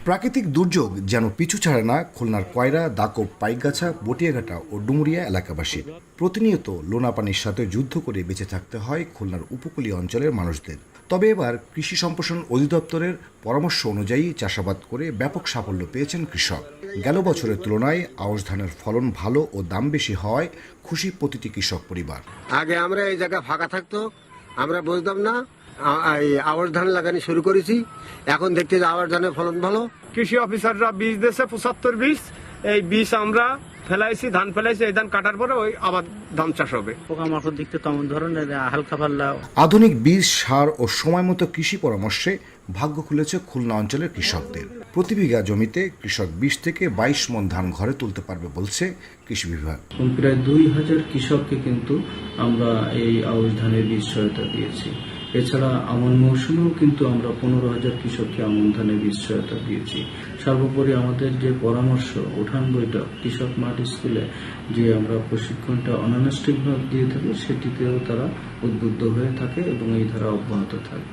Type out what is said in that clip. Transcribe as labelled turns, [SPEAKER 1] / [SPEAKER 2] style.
[SPEAKER 1] প্রাকৃতিক দুর্যোগ যেন পিছু ছাড়ে না খুলনার কয়রা, দাকব, পাইকগাছা, বটিয়াঘাটা ও ডুমুরিয়া এলাকাবাসী। প্রতিনিয়ত লোনা পানির সাথে যুদ্ধ করে বেঁচে থাকতে হয় খুলনার উপকূলীয় অঞ্চলের মানুষদের। তবে এবার কৃষি সম্প্রসারণ অধিদপ্তরের পরামর্শ অনুযায়ী চাষাবাদ করে ব্যাপক সাফল্য পেয়েছেন কৃষক। গেল বছরের তুলনায় আউশ ধানের ফলন ভালো ও দাম বেশি হওয়ায় খুশি প্রতিটি কৃষক পরিবার।
[SPEAKER 2] আগে আমরা এই জায়গা ফাঁকা থাকতো, আমরা বুঝতাম না, আউশ ধান লাগানো শুরু করেছি। এখন দেখতে যে আউশ ধানের ফলন ভালো।
[SPEAKER 3] কৃষি অফিসাররা বীজ দিয়েছে 75 বীজ, এই বীজ আমরা ফেলাইছি, ধান ফেলাইছি। এই ধান কাটার পরে ওই আবার ধান চাষ হবে।
[SPEAKER 4] পোকামাকড় দেখতে তেমন ধরনের হালকা পাল্লা।
[SPEAKER 1] আধুনিক বীজ, সার ও সময় মতো কৃষি পরামর্শে ভাগ্য খুলেছে খুলনা অঞ্চলের কৃষকদের। প্রতি বিঘা জমিতে কৃষক 20 থেকে 22 মণ ধান ঘরে তুলতে পারবে বলছে কৃষি বিভাগ।
[SPEAKER 5] প্রায় 2000 কৃষককে কিন্তু আমরা এই আউশ ধানের বীজ সহায়তা দিয়েছি। এছাড়া আমন মৌসুমেও কিন্তু আমরা 15,000 কৃষককে আমন ধানের বীজ সহায়তা দিয়েছি। সর্বোপরি আমাদের যে পরামর্শ উঠান বৈঠক কৃষক মাঠ স্কুলে যে আমরা প্রশিক্ষণটা অনানুষ্ঠানিকভাবে দিয়ে থাকি, সেটিতেও তারা উদ্বুদ্ধ হয়ে থাকে এবং এই ধারা অব্যাহত থাকে।